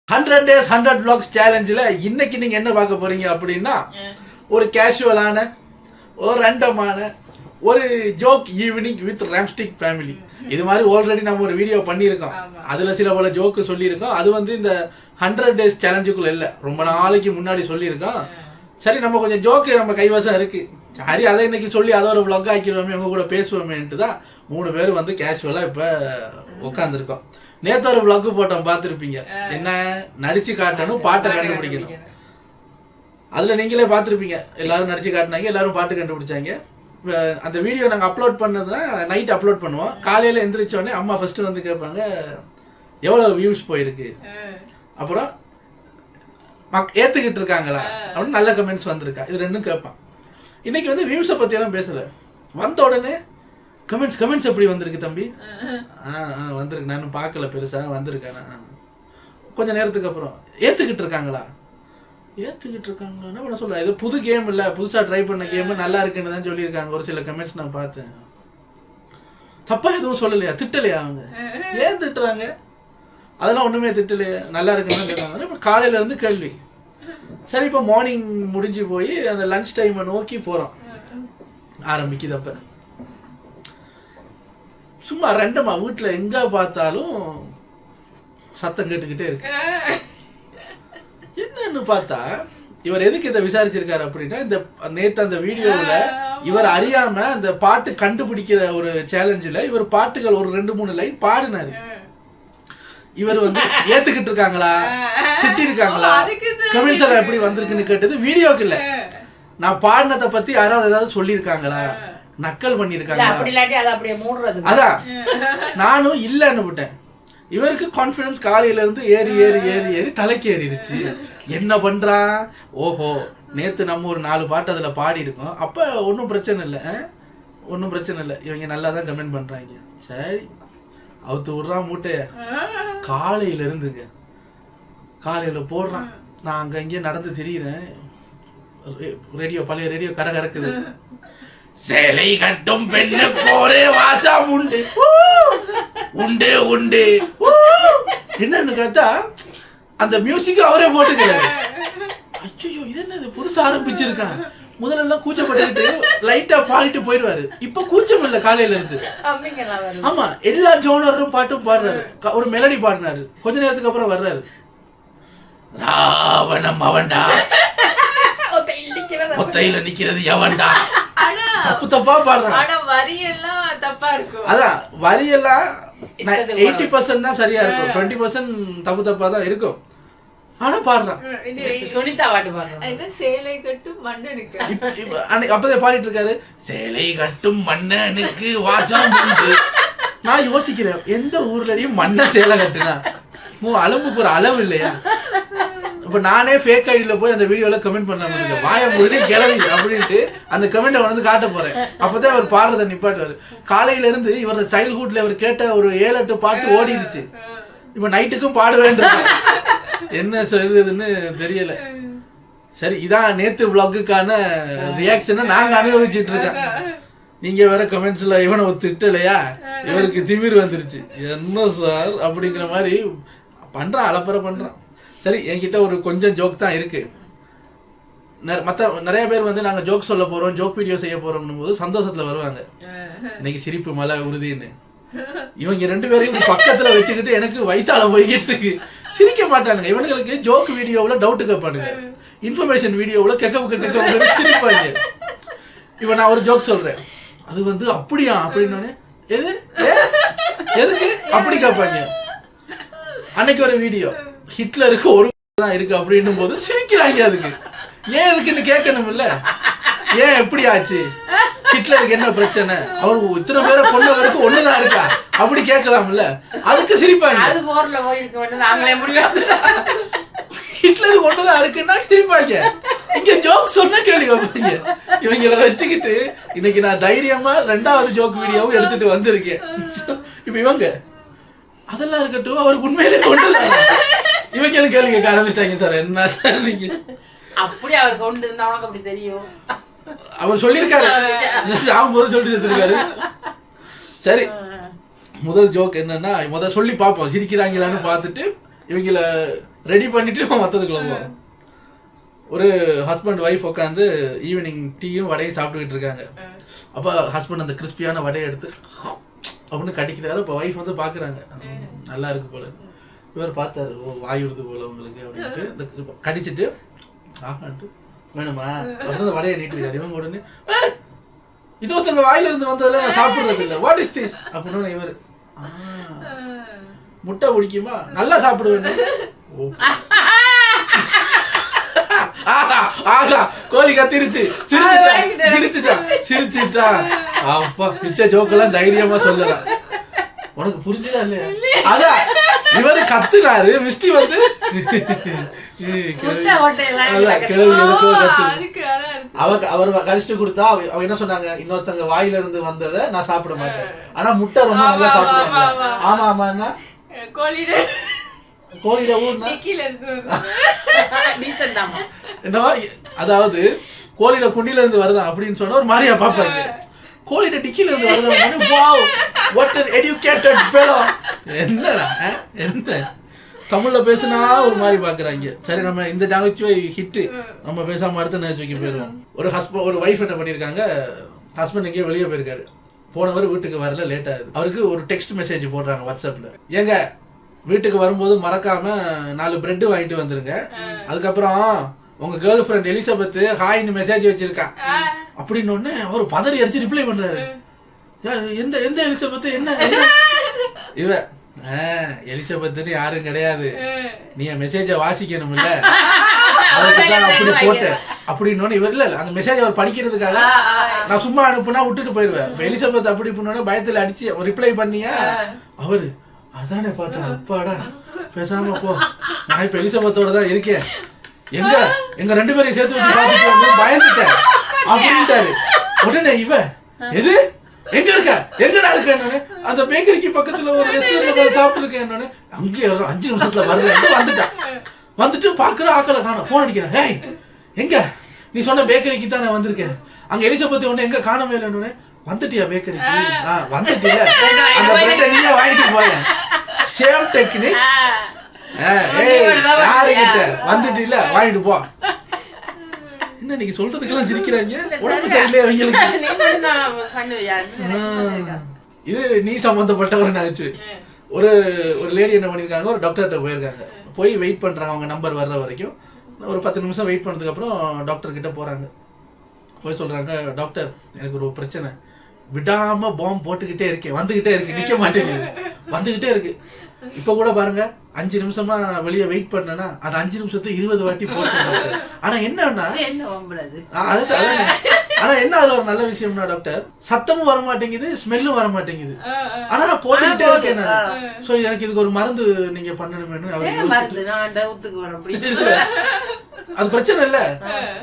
100 days 100 vlogs சேலஞ்சில் இன்னைக்கு நீங்கள் என்ன பார்க்க போறீங்க அப்படின்னா ஒரு கேஷுவலான ஒரு ரேண்டமான ஒரு ஜோக் ஈவினிங் வித் ராம்ஸ்டிக் ஃபேமிலி. இது மாதிரி ஆல்ரெடி நம்ம ஒரு வீடியோ பண்ணியிருக்கோம். அதில் சில பல ஜோக்கு சொல்லியிருக்கோம். அது வந்து இந்த 100 days சேலஞ்சுக்குள்ள இல்லை, ரொம்ப நாளைக்கு முன்னாடி சொல்லியிருக்கோம். சரி, நம்ம கொஞ்சம் ஜோக்கு நம்ம கைவசம் இருக்கு, சரி அதை இன்னைக்கு சொல்லி அதை ஒரு vlog ஆக்கிடுவோமே, அவங்க கூட பேசுவோமேன்ட்டு தான் 3 பேர் வந்து கேஷுவலாக இப்போ உட்காந்துருக்கோம். நேற்று ஒரு vlog போட்டோம், பார்த்துருப்பீங்க. என்ன நடிச்சு காட்டணும், பாட்டை கண்டுபிடிக்கணும். அதில் நீங்களே பார்த்துருப்பீங்க, எல்லாரும் நடிச்சு காட்டினாங்க, எல்லாரும் பாட்டு கண்டுபிடிச்சாங்க. அந்த வீடியோ நாங்கள் அப்லோட் பண்ணதுன்னா நைட் அப்லோட் பண்ணுவோம். காலையில் எந்திரிச்சோடனே அம்மா ஃபர்ஸ்ட் வந்து கேட்பாங்க எவ்வளோ வியூஸ் போயிருக்கு, அப்புறம் ஏற்றுக்கிட்டு இருக்காங்களா அப்படின்னு நல்ல கமெண்ட்ஸ் வந்திருக்கா, இது ரெண்டும் கேட்பான். இன்னைக்கு வந்து வியூஸை பற்றியெல்லாம் பேசலை, வந்த உடனே கமெண்ட்ஸ் எப்படி வந்திருக்கு தம்பி? வந்திருக்கு, நானும் பார்க்கல பெருசாக வந்திருக்கானா. கொஞ்சம் நேரத்துக்கு அப்புறம் ஏற்றுக்கிட்டு இருக்காங்களா என்ன பண்ண சொல்ல, இது புது கேம் இல்லை, புதுசாக ட்ரை பண்ண கேமு, நல்லா இருக்குன்னு தான் சொல்லியிருக்காங்க. ஒரு சில கமெண்ட்ஸ் நான் பார்த்தேன். தப்பா எதுவும் சொல்லலையா, திட்டலையா? அவங்க ஏன் திட்டுறாங்க? அதெல்லாம் ஒன்றுமே திட்டலையா, நல்லா இருக்குன்னு கேட்டாங்க. இப்போ காலையில இருந்து கேள்வி. சரி, இப்போ மார்னிங் முடிஞ்சு போய் அந்த லஞ்ச் டைமை நோக்கி போகிறோம், ஆரம்பிக்குது. அப்போ சும்மா ரெண்டமா வீட்டில் எங்கே பார்த்தாலும் சத்தம் கேட்டுக்கிட்டே இருக்கு. என்னன்னு பார்த்தா இவர் எதுக்கு இதை விசாரிச்சிருக்காரு அப்படின்னா, இந்த நேற்று அந்த வீடியோவில் இவர் அறியாம அந்த பாட்டு கண்டுபிடிக்கிற ஒரு சேலஞ்சில் இவர் பாட்டுகள் ஒரு 2-3 லைன் பாடினாரு. இவர் வந்து ஏத்துக்கிட்டு இருக்காங்களா, திட்டி இருக்காங்களா, கமெண்ட்ஸ் எல்லாம் எப்படி வந்திருக்குன்னு கேட்டது வீடியோக்கு இல்ல, நான் பாடினதை பத்தி யாராவது ஏதாவது சொல்லியிருக்காங்களா, நக்கல் பண்ணிருக்காங்க. அதான் நானும் இல்லன்னு விட்டேன். இவருக்கு கான்பிடன்ஸ் காலையில இருந்து ஏறி ஏறி ஏறி ஏறி தலைக்கு ஏறிடுச்சு. என்ன பண்றான், ஓஹோ நேத்து நம்ம ஒரு 4 பாட்டு அதுல பாடி இருக்கோம், அப்ப ஒன்றும் பிரச்சனை இல்லை, இவங்க நல்லா தான் கமெண்ட் பண்றாங்க. சரி, அவுத்து விடுறான் மூட்டைய. காலையில இருந்துங்க, காலையில போடுறான். நான் அங்க இங்கே நடந்து திரியிறேன், ரேடியோ, பழைய ரேடியோ கரகரக்குது. சேலை கட்டும் பெண்ணு போரே வாசம் உண்டு உண்டு உண்டு. என்னன்னு கேட்டா அந்த மியூசிக் அவரே போட்டுக்கிறாரு. ஐயோ, இது என்னது புதுசா ஆரம்பிச்சிருக்கான். முதல்ல எல்லாம் கூச்சப்பட்டு லைட்டா பாடிட்டு போயிடுவாரு, இப்ப கூச்சம் இல்ல காலையில இருந்து. ஆமா, எல்லா ஜோனரும் பாட்டும் பாடுறாரு. ஒரு மெலடி பாடினாரு, கொஞ்ச நேரத்துக்கு அப்புறம் வர்றாரு, ராவணம் அவன்டா, ஒத்தையில நிக்கிறது எவன்டா. தப்பா பாடுறான். அதான் வரியெல்லாம் 80% தான் சரியா இருக்கும், 20% தப்பா தான் இருக்கும். ஆனா பாடுறான். சேலை கட்டும் மன்னனுக்கு அப்பதான் பாடிட்டு இருக்காரு, சேலை கட்டும் மன்னனுக்கு வாசம் உண்டு. நான் யோசிக்கிறேன், எந்த ஊர்லயும் மன்ன சேலை கட்டுனா அளவுக்கு ஒரு அளவு இல்லையா? இப்ப நானே ஃபேக் ஐடியில போய் அந்த வீடியோல கமெண்ட் பண்ண முடியல, வாய மொழி கிளவி அப்படின்ட்டு அந்த கமெண்ட்டை வந்து காட்ட போறேன். அப்பதான் அவர் பாடுறத நிப்பாட்டுவாரு. காலையில இருந்து இவர் சைல்ட்ஹுட்ல இவர் கேட்ட ஒரு 7-8 பாட்டு ஓடிடுச்சு. இப்ப நைட்டுக்கும் பாட வேண்டும், என்ன சொல்றதுன்னு தெரியல. சரி, இதான் நேத்து vlogக்கான ரியாக்ஷனை நாங்க அனுபவிச்சுட்டு இருக்கோம். நீங்க வேற கமெண்ட்ஸ்ல இவனை திட்டலையா, இவருக்கு திமிர் வந்துருச்சு, என்ன சார் அப்படிங்கிற மாதிரி பண்றான், அலப்பறை பண்றான். சரி, என்கிட்ட ஒரு கொஞ்சம் ஜோக் தான் இருக்கு. நிறைய பேர் வந்து நாங்க ஜோக் சொல்ல போறோம், ஜோக் வீடியோ செய்ய போறோம் போது சந்தோஷத்துல வருவாங்க, இன்னைக்கு சிரிப்பு மலை உறுதின்னு. இவங்க 2 பேரையும் பக்கத்துல வச்சுக்கிட்டு எனக்கு வயித்தால போய்கிட்டு இருக்கு, சிரிக்க மாட்டானுங்க. இவனுங்களுக்கு ஜோக் வீடியோவில் டவுட் கேட்பானுங்க, இன்ஃபர்மேஷன் வீடியோவில் கேட்க சிரிப்பாங்க. இப்ப நான் ஒரு ஜோக் சொல்றேன், அது வந்து அப்படியா அப்படின்னு எதுக்கு அப்படி கேட்பாங்க. அன்னைக்கு ஒரு வீடியோ, ஹிட்லருக்கு ஒரு தான் இருக்கு அப்படின்னும் போது சிரிக்கிறாங்க. அதுக்கு ஏன் எதுக்குன்னு கேட்கணும் இல்ல, ஏன் எப்படி ஆச்சு, ஹிட்லருக்கு என்ன பிரச்சனை, அவர் இத்தனை பேரை கொண்டவருக்கு ஒண்ணுதான் இருக்கா அப்படி கேட்கலாம் இல்ல, அதுக்கு சிரிப்பாங்க. ஹிட்லருக்கு ஒண்ணுதான் இருக்குன்னா சிரிப்பாங்க. இங்க ஜோக் சொன்ன கேள்வி வைப்பாங்க. இவங்களை வச்சுக்கிட்டு இன்னைக்கு நான் தைரியமா 2வது ஜோக் வீடியோவும் எடுத்துட்டு வந்திருக்கேன். இப்ப இவங்க அதெல்லாம் இருக்கட்டும், அவருக்கு உண்மையிலே கொண்டுதான். இவங்க கேள்வி கேட்க ஆரம்பிச்சிட்டாங்க, சார் என்ன சார் நீங்க அப்படி அவர் கொண்டு இருந்தா உனக்கு அப்படி தெரியும், அவர் சொல்லியிருக்காரு, ஆகும்போது சொல்லிட்டு செத்துருக்காரு. சரி, முதல் ஜோக் என்னன்னா, முதல் சொல்லி பார்ப்போம் சிரிக்கிறாங்களான்னு பார்த்துட்டு இவங்கள ரெடி பண்ணிட்டு மற்றதுக்குள்ள போவோம். ஒரு ஹஸ்பண்ட் ஒய்ஃப் உட்காந்து ஈவினிங் டீயும் வடையும் சாப்பிட்டுக்கிட்டு இருக்காங்க. அப்போ ஹஸ்பண்ட் அந்த கிறிஸ்பியான வடையை எடுத்து அப்படின்னு கடிக்கிறாரு. இப்போ ஒய்ஃப் வந்து பார்க்குறாங்க, நல்லா இருக்கு போல. இவர் பார்த்தாரு, ஓ வாயுறுது போல உங்களுக்கு அப்படின்ட்டு இந்த கடிச்சிட்டு ஆகான்ட்டு வேணுமா அப்படின்னு அந்த வடையை நீட்டிருக்காரு. இவங்க உடனே இன்னொருத்தங்க வாயில இருந்து வந்ததுல நான் சாப்பிடுறது இல்லை, வாட் இஸ் திஸ் அப்படின்னு இவர் முட்டை குடிக்குமா நல்லா சாப்பிடுவேன். ஆகா கோழி கத்திருச்சு, சிரிச்சுட்டா. அப்பா பிச்சை ஜோக்கெல்லாம் தைரியமா சொல்லலாம். உனக்கு புரிஞ்சுதா இல்லையா? அதான் இவரு கத்துனாரு, மிஸ்டி வந்து அவர் கடிச்சிட்டு கொடுத்தா அவங்க என்ன சொன்னாங்க, இன்னொருத்தங்க வாயில இருந்து வந்ததை நான் சாப்பிட மாட்டேன், ஆனா முட்டை ரொம்ப நல்லா சாப்பிடுவாங்க. ஆமா ஆமா என்ன கோழியில ஊர்னா என்னவா, அதாவது கோழியில குண்டில இருந்து வருதான் அப்படின்னு சொன்னா ஒரு மாதிரியா பாப்பாங்க. கோழியில டிக்கில இருந்து வருதான், wow what an educated fellow. என்னடா என்ன தமிழ்ல பேசினா ஒரு மாதிரி பாக்குறாங்க. சரி நம்ம இந்த நகைச்சுவை ஹிட், நம்ம பேசாம அடுத்த நகைச்சுவைக்கு போயிடுவோம். ஒரு ஹஸ்பண்ட் ஒரு வைஃப் என்ன பண்ணிருக்காங்க, ஹஸ்பண்ட் எங்கேயோ வெளியே போயிருக்காரு, போனவர் வீட்டுக்கு வரல, லேட் ஆகுது. அவருக்கு ஒரு டெக்ஸ்ட் மெசேஜ் போடுறாங்க வாட்ஸ்அப்ல, ஏங்க வீட்டுக்கு வரும்போது மறக்காம 4 பிரெட் வாங்கிட்டு வந்துருங்க, அதுக்கப்புறம் உங்க கேர்ள் ஃப்ரெண்ட் எலிசபெத் ஹாய்னு மெசேஜ் வச்சிருக்கா அப்படின்னு ஒண்ணு அவர் பதறி அடிச்சு ரிப்ளை பண்றாரு. எந்த எந்த எலிசபெத் என்ன இவ எலிசபெத்னு யாரும் கிடையாது, நீ மெசேஜ வாசிக்கணும் இல்ல அதுக்குதான் அப்படி போட்டேன் அப்படின்னு இவர் இல்ல அந்த மெசேஜ் அவர் படிக்கிறதுக்காக நான் சும்மா அனுப்புனா விட்டுட்டு போயிருவேன். எலிசபெத் அப்படி பண்ணோட பயத்துல அடிச்சு ரிப்ளை பண்ணியா அவரு அதானே பார்த்தா அப்பாடா பேசாம போ, நான் இப்ப எலிசபெத்தோட தான் இருக்கேன், எங்க எங்க 2 பேரையும் சேர்த்து வச்சு பாத்துட்டு பயந்துட்டேன் அப்படின்ட்டாரு. உடனே இவ எது எங்க இருக்க எங்கடா இருக்க, அந்த பேக்கரிக்கு பக்கத்துல ஒரு ரெஸ்டாரண்ட் சாப்பிட்டு இருக்கேன், அங்கேயே 5 நிமிஷத்துல வரல வந்துட்டான். வந்துட்டு பாக்குற ஆக்களை காணோம், போன் அடிக்கிறேன், ஏய் எங்க நீ சொன்ன பேக்கரிக்கு தான் நான் வந்திருக்கேன், அங்க எலிசபெத் ஒண்ணு எங்க காணவே இல்லைன்னு. வந்துட்டியா பேக்கரிக்கு? வந்துட்டியா, அந்த பிரெட்டை நீங்க வாங்கிட்டு போய சேம் டெக்னிக். யாருகிட்ட வந்துட்டு இல்ல வாங்கிட்டு போ. என்ன நீங்க சொல்றதுக்கெல்லாம் சிரிக்கிறாங்க, உடம்பு சரியில்லையே அவங்களுக்கு. இது நீ சம்பந்தப்பட்ட ஒரு நகைச்சுவை. ஒரு ஒரு லேடி என்ன பண்ணிருக்காங்க, ஒரு டாக்டர்கிட்ட போயிருக்காங்க, போய் வெயிட் பண்றாங்க அவங்க நம்பர் வர்ற வரைக்கும். ஒரு 10 நிமிஷம் வெயிட் பண்ணதுக்கு அப்புறம் டாக்டர் கிட்ட போறாங்க. போய் சொல்றாங்க, டாக்டர் எனக்கு ஒரு பிரச்சனை, விடாம பாம்பு போட்டுக்கிட்டே இருக்கேன், வந்துகிட்டே இருக்கு, நிக்க மாட்டேங்குது, வந்துகிட்டே இருக்கு. இப்ப கூட பாருங்க 5 நிமிஷமா வெளியே வெயிட் பண்ணனா அது 5 நிமிஷத்துக்கு 20 வாட்டி போட்டு. ஆனா என்னன்னா ஆனா என்ன அதுல ஒரு நல்ல விஷயம்னா டாக்டர், சத்தமும் வர மாட்டேங்குது, ஸ்மெல்லும் வர மாட்டேங்குது, ஆனா நான் போட்டுக்கிட்டே இருக்கேன். சோ எனக்கு இதுக்கு ஒரு மருந்து நீங்க பண்ணணும்னு அது பிரச்சனை இல்ல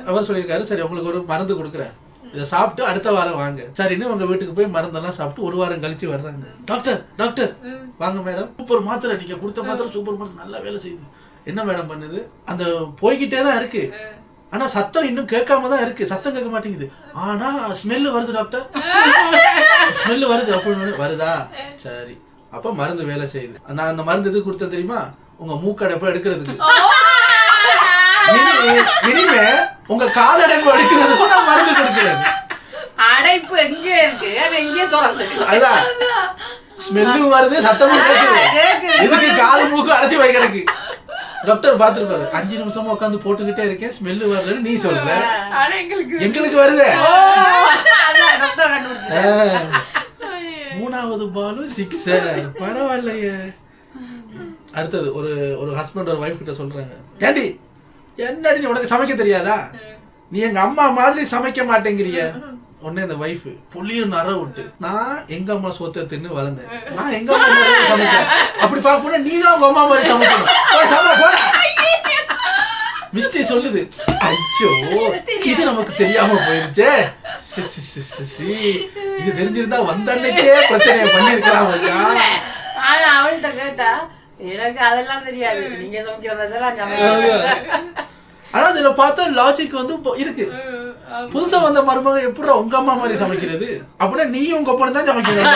அவர் சொல்லியிருக்காரு. சரி உங்களுக்கு ஒரு மருந்து கொடுக்குறேன், இதை சாப்பிட்டு அடுத்த வாரம் வாங்க. சரின்னு உங்க வீட்டுக்கு போய் மருந்தெல்லாம் சாப்பிட்டு 1 வாரம் கழிச்சு வர்றாங்க. டாக்டர் டாக்டர் வாங்க மேடம், சூப்பர் மாத்திரை, நீங்க கொடுத்த மாத்திரை சூப்பர் மாத்திரை, நல்லா வேலை செய்யுது. என்ன மேடம் பண்ணுது, அந்த போய்கிட்டே தான் இருக்கு, ஆனா சத்தம் இன்னும் கேட்காம தான் இருக்கு, சத்தம் கேட்க மாட்டேங்குது, ஆனா ஸ்மெல்லு வருது டாக்டர், ஸ்மெல்லு வருது அப்படின்னு. வருதா, சரி அப்ப மருந்து வேலை செய்யுது. நான் அந்த மருந்து எதுக்கு கொடுத்தேன் தெரியுமா, உங்க மூக்கடைப்ப எடுக்கிறதுக்கு. இனிமே உங்க காதடைப்பு எடுக்கிறதுக்கும் நான் மருந்து கொடுக்கிறேன். அடைப்பு எங்க இருக்கு, எங்கே தொடர்ந்து அதான் ஸ்மெல்லும் வருது, சத்தமும் கேக்குது, இதுக்கு காது மூக்கு அடைச்சி வை கிடக்கு. டாக்டர் பாத்துருப்பாரு, 5 நிமிஷமா உட்காந்து போட்டுக்கிட்டே இருக்கேன், ஸ்மெல்லு வரலன்னு நீ சொல்ற, எங்களுக்கு வருது. 3வது பாலும் 6, பரவாயில்லையே. அடுத்தது ஒரு ஒரு ஹஸ்பண்ட் ஒரு வைஃப் கிட்ட சொல்றாங்க, ஏண்டி என்னடி உனக்கு சமைக்க தெரியாதா, நீ எங்க அம்மா மாதிரி சமைக்க மாட்டேங்கிறிய. உடனே இந்த வைஃப் புள்ளியும் நர விட்டு, நான் எங்க அம்மா சொத்தை தின்னு வளர்ந்தேன், நான் எங்க அம்மா மாதிரி சமைக்கிறேன், அப்படி பார்க்க போனா நீ தான் உங்க அம்மா மாதிரி சமைக்கணும். மிஸ்டே சொல்லுது, ஐயோ இது நமக்கு தெரியாம போயிருச்சே, இது தெரிஞ்சிருந்தா வந்த அன்னைக்கே பிரச்சனையை பண்ணிருக்கலாம். ஆனா அவள்கிட்ட கேட்டா எனக்கு அதெல்லாம் தெரியாது, நீங்க சமைக்கிறதெல்லாம். ஆனா இதுல பார்த்தா லாஜிக் வந்து இருக்கு. புதுசா வந்த மருமக எப்படி உங்க அம்மா மாதிரி சமைக்கிறது, அப்படின்னா நீயும் உங்க அப்பா தான் சமைக்கணும்.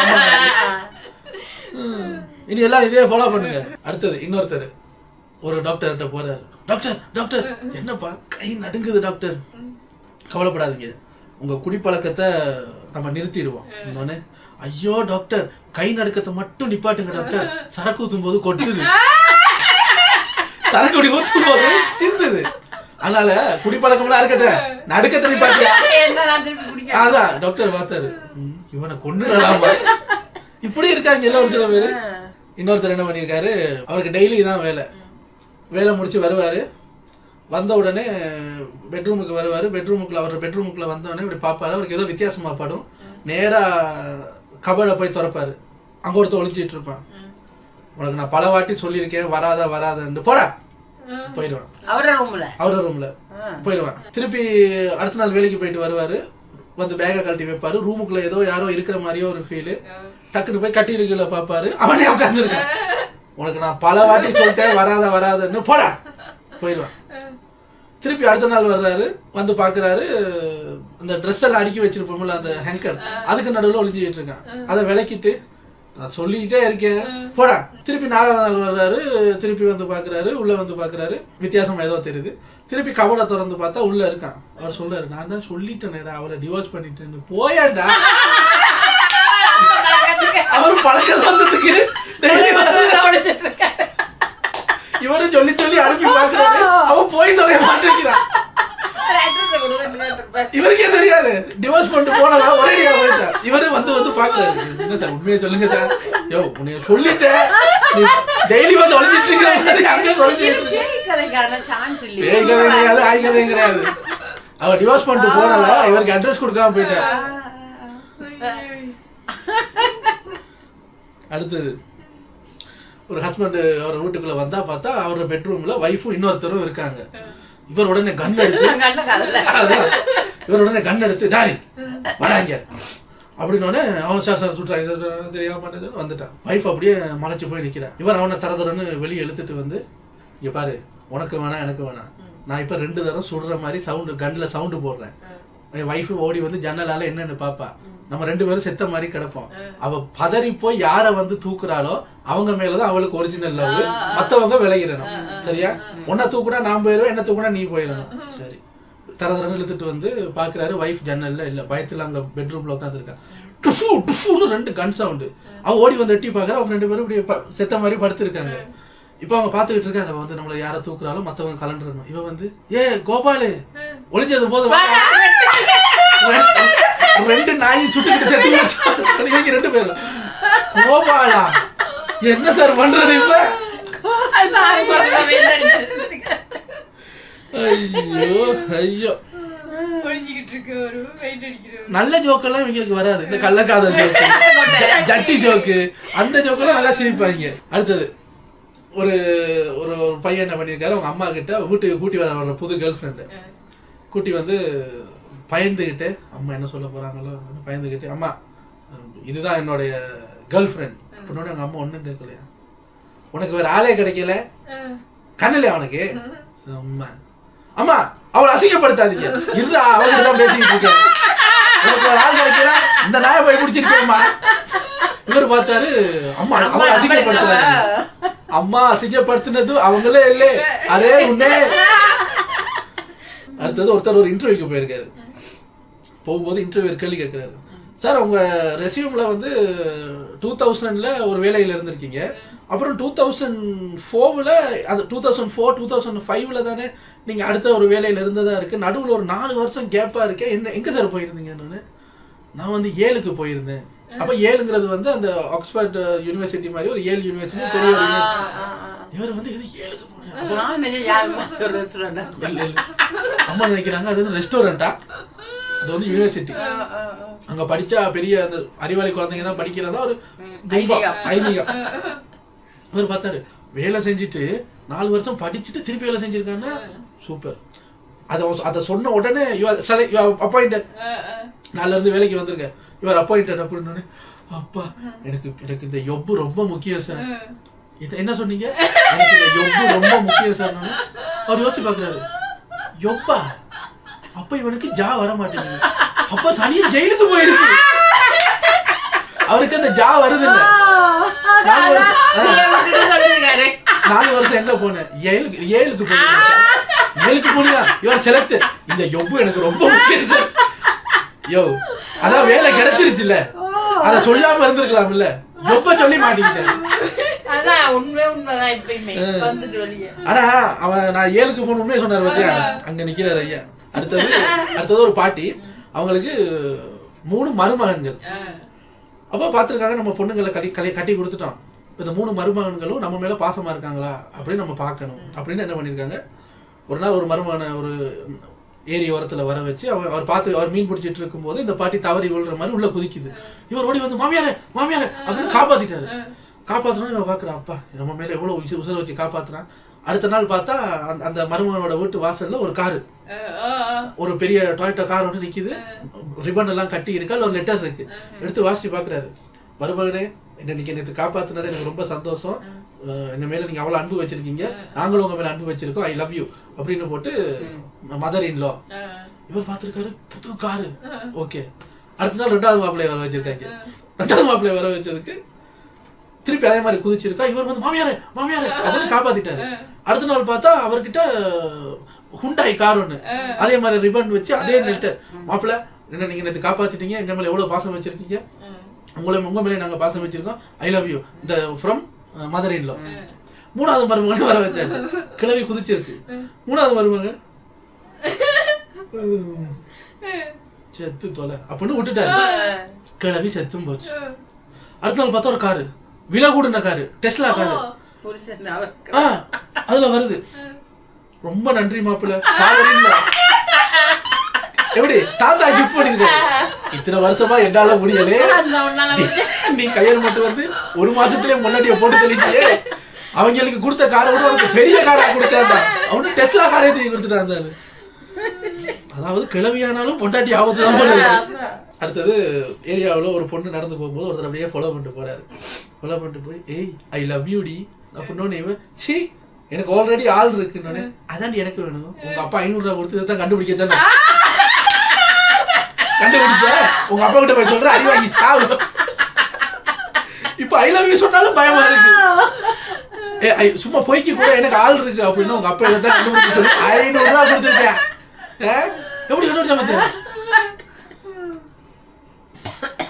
இனி எல்லாரும் இதே ஃபாலோ பண்ணுங்க. அடுத்தது இன்னொருத்தர் ஒரு டாக்டர்கிட்ட போறாரு. டாக்டர் டாக்டர் என்னப்பா கை நடுங்குது டாக்டர். கவலைப்படாதீங்க, உங்க குடிப்பழக்கத்தை நம்ம நிறுத்திடுவோம். இன்னொன்னு, ஐயோ டாக்டர் கை நடுக்கத்தை மட்டும் நிப்பாட்டுங்க டாக்டர், சரக்கு ஊத்தும் போது கொட்டுது, சரக்கு குடி ஊத்தும் போது சிந்துது, அதனால குடிப்பழக்கம்லாம் இருக்கட்டும், நடுக்கத்தை நிப்பாட்டியா. அதான் டாக்டர் பார்த்தாரு, இவனை கொன்னுடலாமா. இப்படி இருக்காங்க எல்லாம் ஒரு சில பேரு. இன்னொருத்தர் என்ன பண்ணியிருக்காரு, அவருக்கு டெய்லி தான் வேலை முடிச்சு வருவாரு. வந்த உடனே பெட்ரூமுக்கு வருவாரு. பெட்ரூமுக்குள்ள வந்தோடனே இப்படி பார்ப்பாரு. அவருக்கு ஏதோ வித்தியாசமா படும். நேரா கபடை போய் திறப்பாரு. அங்க ஒருத்தர் ஒளிஞ்சிட்டு இருப்பான். உனக்கு நான் பல வாட்டி சொல்லியிருக்கேன் வராதான்னு, போடா போயிடுவான். அவர ரூம்ல போயிடுவான். திருப்பி அடுத்த நாள் வேலைக்கு போயிட்டு வருவாரு. வந்து பேகை கழட்டி வைப்பாரு. ரூமுக்குள்ள ஏதோ யாரோ இருக்கிற மாதிரியோ ஒரு ஃபீல். டக்குன்னு போய் கட்டி இருக்குல பாப்பாரு. அவனே உட்காந்துருக்கான். உனக்கு நான் பல வாட்டி சொல்லிட்டேன் வராதுன்னு, போடா போயிடுவான். திருப்பி அடுத்த நாள் வர்றாரு. வந்து பாக்குறாரு, அந்த ட்ரெஸ் எல்லாம் அடுக்கி வச்சிருப்போம்ல அந்த ஹேங்கர், அதுக்கு நடுவில் ஒளிஞ்சிட்டு இருக்கான். அதை விளக்கிட்டு, நான் சொல்லிக்கிட்டே இருக்கேன் போடா. திருப்பி 4ஆவது நாள் வர்றாரு. திருப்பி வந்து பாக்குறாரு. உள்ள வந்து பாக்குறாரு, வித்தியாசமா ஏதோ தெரியுது. திருப்பி கபடை திறந்து பார்த்தா உள்ள இருக்கான். அவர் சொல்றாரு, நான் தான் சொல்லிட்டேன் அவரை டிவோர்ஸ் பண்ணிட்டேன்னு. போயாண்டா. அவர் பழக்க தோசத்துக்கு இவரும் சொல்லி சொல்லி அனுப்பி பாக்குறாரு. அவன் போய் தொலைய மாட்டேங்கிறான். இவருக்கே தெரியாது, டிவோர்ஸ் பண்ணிட்டு போனவா ஒரேடியா போயிட்டா. இவரு வந்து பாக்குறாரு, என்ன சார் உண்மையை சொல்லுங்க சார், யோ உன்னைய சொல்லிட்டேன், டெய்லி வந்து ஒளிஞ்சிட்டு இருக்க, அங்கே கிடையாது, ஆய் கதையும் கிடையாது. அவ டிவோர்ஸ் பண்ணிட்டு போனவ இவருக்கு அட்ரஸ் கொடுக்காம போயிட்டா. அடுத்தது, ஒரு ஹஸ்பண்ட் அவர் வீட்டுக்குள்ள வந்தா பார்த்தா அவரோட பெட்ரூம்ல வைஃபும் இன்னொருத்தரும் இருக்காங்க. இவர் உடனே கன் எடுத்து டாய் வராங்க அப்படின்னோடனே அவன் சார் சுட்டுறாங்க தெரியாம மாட்டேன்னு வந்துட்டான். வைஃப் அப்படியே மலைச்சு போய் நிக்கிறான். இவர் அவனை தரன்னு வெளியே இழுத்துட்டு வந்து, இங்க பாரு, உனக்கு வேணாம் எனக்கு வேணாம், நான் இப்ப 2 தடவை சுடுற மாதிரி கன்ல சவுண்டு போடுறேன். என் வைஃப் ஓடி வந்து ஜன்னலால என்னன்னு பாப்பா, நம்ம 2 பேரும் செத்த மாதிரி கிடப்போம். அவ பதறி போய் யார வந்து தூக்குறாளோ அவங்க மேலதான் அவளுக்கு ஒரிஜினல் லவ், மத்தவங்க விலகிடணும். சரியா? உன்னை தூக்குனா நான் போயிடுவேன், என்ன தூக்குனா நீ போயிடணும். சரி, தரதரன்னு இழுத்துட்டு வந்து பாக்குறாரு. வைஃப் ஜன்னல்ல இல்ல, பயத்துல அங்க பெட்ரூம்ல உட்காந்துருக்கா. டுஃபு டுஃபுன்னு 2 கன் சவுண்டு. அவ ஓடி வந்து எட்டி பாக்குறா. அவங்க 2 பேரும் இப்படி செத்த மாதிரி படுத்திருக்காங்க. இப்ப அவங்க பாத்துக்கிட்டு இருக்காங்க, அவ வந்து நம்மள யார தூக்குறாலும் மத்தவங்க கலண்டுறணும். இவ வந்து, ஏ கோபாலு ஒளிஞ்சது போது 2 நாயும் சுட்டுக்கிட்டு செத்து போச்சு. 2 பேரும், கோபாலா என்ன சார் பண்றது இப்ப? ஐயோ ஐயோ, நல்ல ஜோக்கெல்லாம் இவங்களுக்கு வராது. இந்த கள்ளக்காதல் ஜோக்கு, ஜட்டி ஜோக்கு, அந்த ஜோக்கெல்லாம் நல்லா சிரிப்பாங்க. அடுத்தது, ஒரு ஒரு பையன் என்ன பண்ணிருக்காரு, அவங்க அம்மா கிட்ட வீட்டுக்கு கூட்டி வர புது கேர்ள் ஃப்ரெண்டு கூட்டி வந்து பயந்துகிட்டு, அம்மா என்ன சொல்ல போறாங்களோ பயந்துகிட்டு, அம்மா இதுதான் என்னுடைய கேர்ள் ஃப்ரெண்ட் அப்படின்னோட அவங்க அம்மா ஒண்ணும் கேட்கலையா, உனக்கு வேற ஆளே கிடைக்கல, கண்ணில்லையா அவனுக்கு, அம்மா அம்மா அவளை அசிங்கப்படுத்தாதீங்க, இல்ல அவங்கிட்ட தான் பேசிக்கிட்டு இருக்கேன், உனக்கு வேற ஆள் கிடைக்கல, இந்த நாயை போய் பிடிச்சிருக்கேம்மா. இவர் பார்த்தாரு, அம்மா அவளை அசிங்கப்படுத்துறாங்க. அம்மா அசிங்கப்படுத்தினது அவங்களே இல்லை, அரே உன்னே. அடுத்தது, ஒருத்தர் ஒரு இன்டர்வியூக்கு போயிருக்காரு. போகும்போது இன்டர்வியூ கேள்வி கேட்கிறாரு, சார் உங்க ரெசியூம்ல வந்து 2000ல ஒரு வேலையில இருந்திருக்கீங்க, அப்புறம் 2004ல அது 2004-2005ல தானே நீங்க அடுத்த ஒரு வேலையில இருந்ததா இருக்கு, நடுவில் ஒரு 4 வருஷம் கேப்பா இருக்கேன், என்ன எங்க சார் போயிருந்தீங்கன்னு. நான் வந்து ஏலுக்கு போயிருந்தேன். அப்ப ஏலுங்கிறது வந்து அந்த ஆக்ஸ்போர்ட் யூனிவர்சிட்டி மாதிரி ஒரு ஏல் யூனிவர்சிட்டி, பெரிய ஒரு யூனிவர்சிட்டி. இவர் வந்து இது ஏலுக்கு அம்மா நினைக்கிறாங்க அது வந்து ரெஸ்டாரண்டா, அது வந்து யூனிவர்சிட்டி, அங்க படிச்சா பெரிய அந்த அறிவாளி குழந்தைங்க தான் படிக்கிறதா ஒரு ஐதீகம். இவர் பார்த்தாரு, வேலை செஞ்சுட்டு 4 வருஷம் படிச்சுட்டு திருப்பி வேலை செஞ்சிருக்காங்கன்னா சூப்பர். அதை சொன்ன உடனே அப்பாயிண்டட், நாளில இருந்து வேலைக்கு வந்திருக்க, இவர் அப்பாயிண்டட் அப்படின்னு. அப்பா எனக்கு இந்த யொப்பு ரொம்ப முக்கியம் சார். என்ன சொன்னீங்க? எனக்கு இந்த யொப்பு ரொம்ப முக்கியம் சார். அவர் யோசிச்சு பாக்குறாரு, யொப்பா, அப்ப இவனுக்கு ஜா வர மாட்டேங்குது, அப்ப சனியும் ஜெயிலுக்கு போயிருக்கு, அவருக்கு அந்த ஜா வருது இல்ல. 4 வருஷம் எங்க போன? ஏழுக்கு போனியா? You are selected. இந்த யொப்பு எனக்கு ரொம்ப முக்கியம் சார். யோ அதான் வேலை கிடைச்சிருச்சுல்ல, அத சொல்லாம இருந்திருக்கலாம்ல. யொப்ப சொல்லி மாட்டிக்கிட்டேன். ஆனா அவன் நான் 7க்கு போன உண்மையை சொன்னாரு பாத்தியா, அங்க நிக்கிறாரு ஐயா. அடுத்தது ஒரு பாட்டி, அவங்களுக்கு 3 மருமகன்கள். அப்ப பாத்துருக்காங்க நம்ம பொண்ணுங்களை கட்டி கொடுத்துட்டோம், இந்த 3 மருமகன்களும் நம்ம மேல பாசமா இருக்காங்களா அப்படின்னு நம்ம பார்க்கணும் அப்படின்னு என்ன பண்ணிருக்காங்க. ஒரு நாள் ஒரு மருமகனை ஒரு ஏரி ஓரத்துல வர வச்சு அவர் மீன் பிடிச்சிட்டு இருக்கும் போது இந்த பாட்டி தவறி விழுற மாதிரி உள்ள குதிக்குது. இவர் ஓடி வந்து மாமியாரே அப்படின்னு காப்பாத்திட்டாரு. காப்பாத்தணும் இவன் பாக்குறான், அப்பா நம்ம மேல எவ்வளவு உசுர வச்சு காப்பாத்துறான். அடுத்த நாள் பார்த்தா அந்த மருமகனோட வீட்டு வாசல்ல ஒரு காரு, ஒரு பெரிய டொயோட்டா கார் ஒன்று நிக்குது, ரிப்பன் எல்லாம் கட்டி இருக்கா, ஒரு லெட்டர் இருக்கு. எடுத்து வாசிச்சு பாக்குறாரு. மருமகனே, இன்னைக்கு நேற்று காப்பாத்துனது எனக்கு ரொம்ப சந்தோஷம், எங்க மேல நீங்க அவ்வளவு அன்பு வச்சிருக்கீங்க, நாங்களும் உங்க மேல அன்பு வச்சிருக்கோம், ஐ லவ் யூ அப்படின்னு போட்டு மதர் இன் லா. இவர் பாத்துருக்காரு, புது காரு. ஓகே, அடுத்த நாள் 2வது மாப்பிள்ளைய வர வச்சிருக்காங்க. 2வது மாப்பிள்ளைய வர வச்சதுக்கு திருப்பி அதே மாதிரி குதிச்சிருக்கா. இவர் வந்து மாமியாரே அப்படின்னு காப்பாத்திட்டாரு. அடுத்த நாள் பார்த்தா அவர்கிட்ட ஹுண்டாய் கார் ஒண்ணு, அதே மாதிரி ரிப்பன் வச்சு அதே லெட்டர், மாப்பிள்ள என்ன நீங்க நேற்று காப்பாத்திட்டீங்க, எங்க மேல எவ்வளவு பாசம் வச்சிருக்கீங்க, உங்க மேலே நாங்க பாசம் வச்சிருக்கோம், ஐ லவ் யூ இந்த ஃப்ரம் மதர் இன் லா. 3வது மருமகன் வர வச்சாச்சு. கிளவி குதிச்சிருக்கு. 3வது மருமகன் செத்து தொலை அப்படின்னு விட்டுட்டாரு. கிளவி செத்தும் போச்சு. அடுத்த நாள் பார்த்தா ஒரு காரு, விலை கூடுன காரு, டெஸ்லா காரு, அதுல வருது. ரொம்ப நன்றி மாப்பிள்ள, எப்படி தாத்தா கிஃப்ட் பண்ணிருக்காரு. இத்தனை வருஷமா என்னால முடியலே, நீ கல்யாணம் மட்டும் வந்து 1 மாசத்துலயே முன்னாடியே போட்டு தள்ளிட்டியே, அவங்களுக்கு கொடுத்த காரை விட உனக்கு பெரிய காரா கொடுத்தாண்டா, அவனு டெஸ்லா காரை தூக்கி கொடுத்துட்டான். அதாவது கிளவியானாலும் பொண்டாட்டி ஆபத்து தான் போல. அடுத்தது ஏரியாவில் ஒரு பொண்ணு நடந்து போகும்போது ஒருத்தர் அப்படியே ஃபாலோ பண்ணிட்டு போறாரு. ஃபாலோ பண்ணிட்டு போய் ஏய் ஐ லவ் யூ டி அப்படின்னு, சி எனக்கு ஆல்ரெடி ஆள் இருக்குன்னு, அதான் எனக்கு வேணும், உங்க அப்பா 500 ரூபா கொடுத்து இதான் கண்டுபிடிக்க கண்டுபிடிச்ச உங்க அப்பா கிட்ட போய் சொல்ற, அடி வாங்கி சாவு. இப்ப ஐ லவ் யூ சொன்னாலும் பயமா இருக்கு. சும்மா பொய்க்கு கூட எனக்கு ஆள் இருக்கு அப்படின்னு உங்க அப்பா இதான் கண்டுபிடிச்சு 500 ரூபா கொடுத்துருக்கேன். எப்படி கண்டுபிடிச்சா?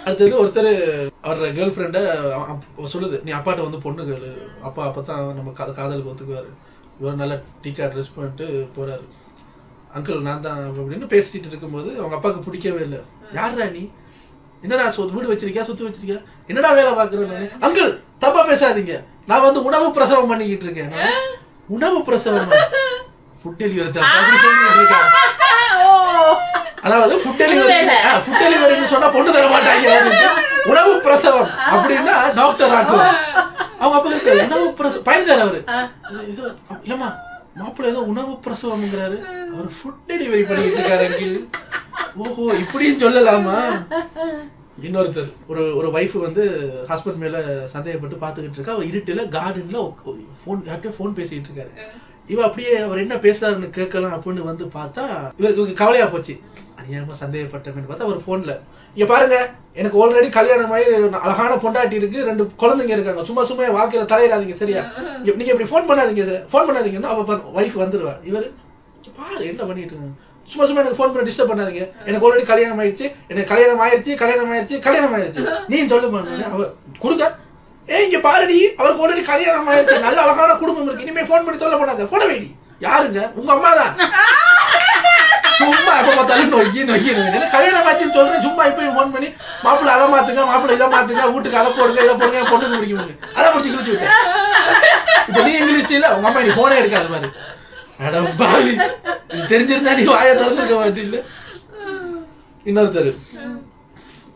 அடுத்தது ஒருத்தர் அவரோட கேர்ள் ஃப்ரெண்ட சொல்லுது, நீ அப்பாட்ட வந்து பொண்ணு கேளு, அப்பா அப்பதான் நம்ம காதலுக்கு ஒத்துக்குவாரு. இவர் நல்லா டீக்கா ட்ரெஸ் பண்ணிட்டு போறாரு. அங்கிள் நான் தான் அப்படின்னு பேசிட்டு இருக்கும்போது அவங்க அப்பாவுக்கு பிடிக்கவே இல்லை. யாரா நீ, என்னடா வீடு வச்சிருக்கியா, சுத்து வச்சிருக்கியா, என்னடா வேலை பாக்குறேன்னு. அங்கிள் தப்பா பேசாதீங்க, நான் வந்து உணவு பிரசவம் பண்ணிக்கிட்டு இருக்கேன். உணவு பிரசவம், ஃபுட் டெலிவரி அப்படி சொல்லி, அதாவது ஃபுட் டெலிவரின்னு சொன்னா பொண்ணு தர மாட்டாங்க, உணவு பிரசவம் அப்படின்னா டாக்டர் ஆக்கும். அவங்க அப்பா உணவு பிரசவம் பயந்துட்டாரு அவரு. ஏமா மாப்பிள்ள ஏதோ உணவு பிரசவம்ங்கிறாரு, அவர் ஃபுட் டெலிவரி பண்ணிட்டு இருக்காரு அங்கிள். ஓஹோ இப்படின்னு சொல்லலாமா? இன்னொருத்தர் ஒரு வைஃப் வந்து ஹஸ்பண்ட் மேல சந்தேகப்பட்டு பாத்துக்கிட்டு இருக்கா. அவர் இருட்டுல கார்டன்ல போன் பேசிட்டு இருக்காரு. இவ அப்படியே அவர் என்ன பேசுறாருன்னு கேட்கலாம் அப்படின்னு வந்து பார்த்தா இவருக்கு கவலையா போச்சு. அநியாயமா சந்தேகப்பட்டேன்னு பார்த்தா அவர் போன்ல, இங்க பாருங்க எனக்கு ஆல்ரெடி கல்யாணம் ஆகி அழகான பொண்டாட்டி இருக்கு, 2 குழந்தைங்க இருக்காங்க, சும்மா வாக்கில தலையிடாதீங்க சரியா, நீங்க இப்படி போன் பண்ணாதீங்கன்னா அவ வைஃப் வந்துருவா. இவரு பாரு என்ன பண்ணிட்டு இருக்காங்க, சும்மா எனக்கு போன் பண்ணி டிஸ்டர்ப் பண்ணாதீங்க, எனக்கு ஆல்ரெடி கல்யாணம் ஆயிடுச்சு நீ சொல்லுமா. அவ கொடுங்க, இங்க பாருடி அவருக்கு ஆல்ரெடி கல்யாணம் ஆயிடுச்சு, நல்ல அழகான குடும்பம் இருக்கு, இனிமே போன் பண்ணி சொல்ல போனாங்க, போன வைடி. யாருங்க? உங்க அம்மா தான். சும்மா எப்ப பார்த்தாலும் நொய்யி கல்யாணம் ஆச்சுன்னு சொல்றேன், சும்மா இப்ப போன் பண்ணி மாப்பிள்ள அதை மாத்துங்க, மாப்பிள்ள இதை மாத்துங்க, வீட்டுக்கு அதை போடுங்க, இதை போடுங்க, பொண்ணுக்கு பிடிக்கும், அதை முடிச்சு கிழிச்சு விட்டேன். இப்ப நீ இங்கிலீஷ் இல்ல, உங்க அம்மா நீ போனே எடுக்காது பாரு. அடப்பாவி, தெரிஞ்சிருந்தா நீ வாயை திறந்துருக்க மாட்டில்ல. இன்னொருத்தர்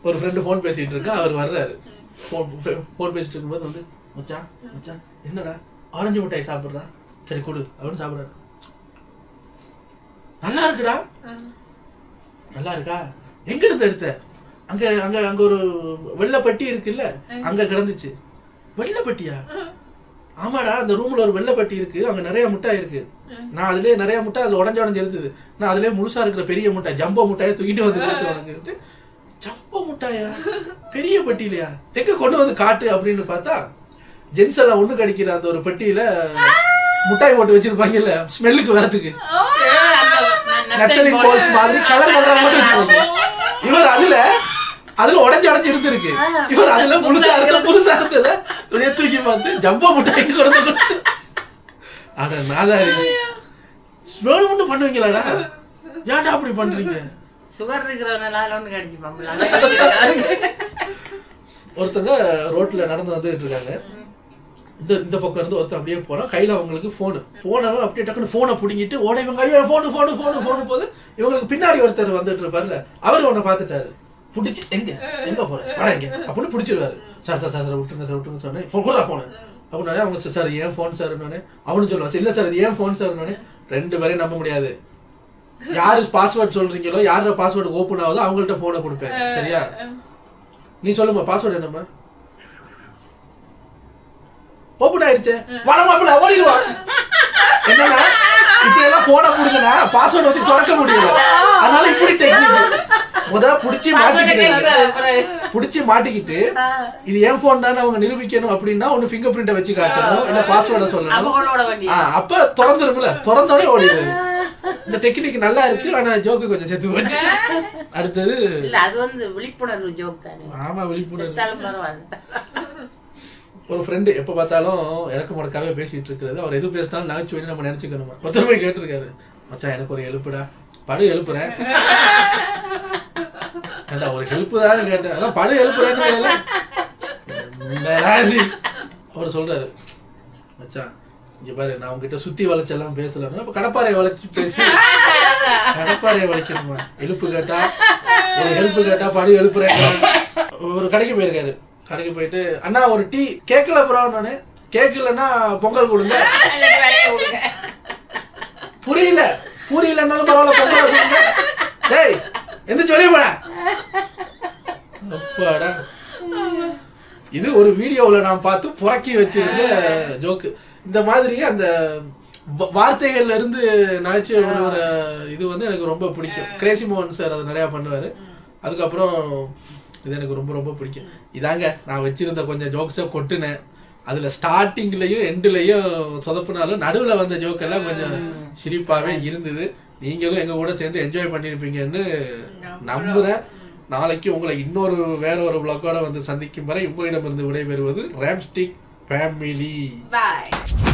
ஒரு ஃப்ரெண்டு போன் பேசிட்டு இருக்கா. அவர் வர்றாரு, போன் பேசிட்டு இருக்கும்போது வந்து மச்சான் என்னடா ஆரஞ்சு மிட்டாய் சாப்பிட்றா, சரி கொடு அப்படின்னு சாப்பிட்றாரு. நல்லா இருக்குடா, நல்லா இருக்கா, எங்க இருந்து எடுத்த? அங்க அங்க அங்க ஒரு வெள்ளைப்பட்டி இருக்குல்ல, அங்க கிடந்துச்சு. வெள்ளைப்பட்டியா? ஆமாடா, அந்த ரூம்ல ஒரு வெள்ளைப்பட்டி இருக்கு, அங்க நிறைய முட்டாய் இருக்கு, நான் அதுலயே நிறைய முட்டாய் அதுல உடஞ்சு இருந்தது, நான் அதுலயே முழுசா இருக்கிற பெரிய முட்டாய் ஜம்போ முட்டாயை தூக்கிட்டு வந்து கொடுத்து உனக்கு. ஜம்போ முட்டாயா? பெரிய பெட்டியிலையா? எங்க கொண்டு வந்து காட்டு அப்படின்னு பார்த்தா ஜென்ஸ் எல்லாம் ஒண்ணு கடிக்கிற அந்த ஒரு பெட்டியில முட்டாய் போட்டு வச்சிருப்பாங்கல்ல ஸ்மெல்லுக்கு வரதுக்கு நெட்டலிங் போல்ஸ் மாதிரி கலர் கலரா போட்டு வச்சிருப்பாங்க. இவர் அதுல உடைஞ்சு இருந்திருக்கு. இவர் அதுல புதுசா இருந்தத இப்படியே தூக்கி பார்த்து ஜம்போ முட்டாய்க்கு கொடுத்து அட நாதாரி வேணும்னு பண்ணுவீங்களாடா, ஏன்டா அப்படி பண்றீங்க? சுகர் இருக்கிறவனால ஒண்ணு கடிச்சுப்பாங்க. ஒருத்தங்க ரோட்ல நடந்து வந்துட்டு இருக்காங்க. இந்த பக்கம் இருந்து ஒருத்தர் அப்படியே போறான், கையில அவங்களுக்கு போனவன் அப்படியே டக்குன்னு போனை பிடிங்கிட்டு ஓட இவங்க ஐயோ போனு போது இவங்களுக்கு பின்னாடி ஒருத்தர் வந்துட்டு இருப்பாருல, அவரு உன்னை பாத்துட்டாரு, பிடிச்சி எங்க போற வட எங்க அப்படின்னு பிடிச்சிருவாரு. சார் விட்டுருங்க சொன்னேன், போன அப்படின்னாலே அவங்க சார் ஏன் போன் சார் அவனு சொல்லுவான், இல்ல சார் இது ஏன் போன் சார். ரெண்டு பேரையும் நம்ப முடியாது. யாரு பாஸ்வேர்டு சொல்றீங்களோ, யாரோட பாஸ்வேர்டு ஓபன் ஆகுதோ அவங்கள்ட்ட போனை கொடுப்பேன். சரியா? நீ சொல்லுமா பாஸ்வேர்டு என்னம்மா? ஓபன் ஆயிருச்சு வளமாப்பிள்ள ஓடிடுவா. என்னன்னா இப்படி எல்லாம் போனை கொடுங்கன்னா பாஸ்வேர்டு வச்சு திறக்க முடியல, அதனால இப்படி டெக்னிக் புடிச்சு மாட்டிக்கிட்டு இது ஏன் போன் தானே அவங்க நிரூபிக்கணும் அப்படின்னா ஒண்ணு ஃபிங்கர் பிரிண்ட வச்சு காட்டணும், இல்ல பாஸ்வேர்டை சொல்லணும். அப்ப திறந்துருக்குல, திறந்தோடனே ஓடிடுது. இந்த டெக்னிக் நல்லா இருக்கு, ஆனா ஜோக்கு கொஞ்சம் செத்து போச்சு. அடுத்தது அது வந்து விழிப்புணர்வு ஜோக் தானே. ஆமா விழிப்புணர்வு. ஒரு ஃப்ரெண்டு எப்ப பார்த்தாலும் எனக்கு முடக்காவே பேசிட்டு இருக்கிறது, அவர் எது பேசினாலும் நகைச்சுவை நம்ம நினைச்சுக்கணுமா. ஒருத்தர் போய் கேட்டிருக்காரு, மச்சான் எனக்கு ஒரு எழுப்புடா, படு எழுப்புறேன். ஒரு ஹெல்ப் தானே கேட்டேன், அதான் படு எழுப்புறேன்னு. அவர் சொல்றாரு, மச்சான் இங்க பாரு நான் உங்ககிட்ட சுத்தி வளைச்செல்லாம் பேசலாம், இப்ப கடப்பாறையை வளைச்சு பேசி கடப்பாறையை வளைக்கணுமா? எழுப்பு கேட்டா ஒரு ஹெல்ப் கேட்டா படு எழுப்புறேன். ஒரு கடைக்கு போயிருக்காரு, கடைக்கு போயிட்டு அண்ணா ஒரு டீ கேக்கல ப்ரோ, நானு கேக்கலன்னா பொங்கல் கொடுங்க. புரியலன்னாலும் பரவாயில்ல பொங்கல் கொடுங்க. டேய் எந்திரிச்சு வெளியே போட. அப்பாடா, இது ஒரு வீடியோல நான் பார்த்து புறக்கி வச்சிருந்த ஜோக்கு. இந்த மாதிரி அந்த வார்த்தைகள்ல இருந்து நகைச்சுவை ஒரு இது வந்து எனக்கு ரொம்ப பிடிக்கும். கிரேசி மோகன் சார் அதை நிறைய பண்ணுவாரு. அதுக்கப்புறம் இது எனக்கு ரொம்ப ரொம்ப பிடிக்கும். இதாங்க நான் வச்சிருந்த கொஞ்சம் ஜோக்ஸை கொட்டுனேன். அதுல ஸ்டார்டிங்லயும் எண்ட்லயும் சொதப்புனாலும் நடுவுல வந்த ஜோக் எல்லாம் கொஞ்சம் சிரிப்பாவே இருந்தது. நீங்களும் எங்க கூட சேர்ந்து என்ஜாய் பண்ணிருப்பீங்கன்னு நம்புறேன். நாளைக்கு உங்களை வேற ஒரு vlog-ஓட வந்து சந்திக்கும் வரை உங்களிடமிருந்து விடைபெறுவது ராம்ஸ்டிக் ஃபேமிலி. Bye.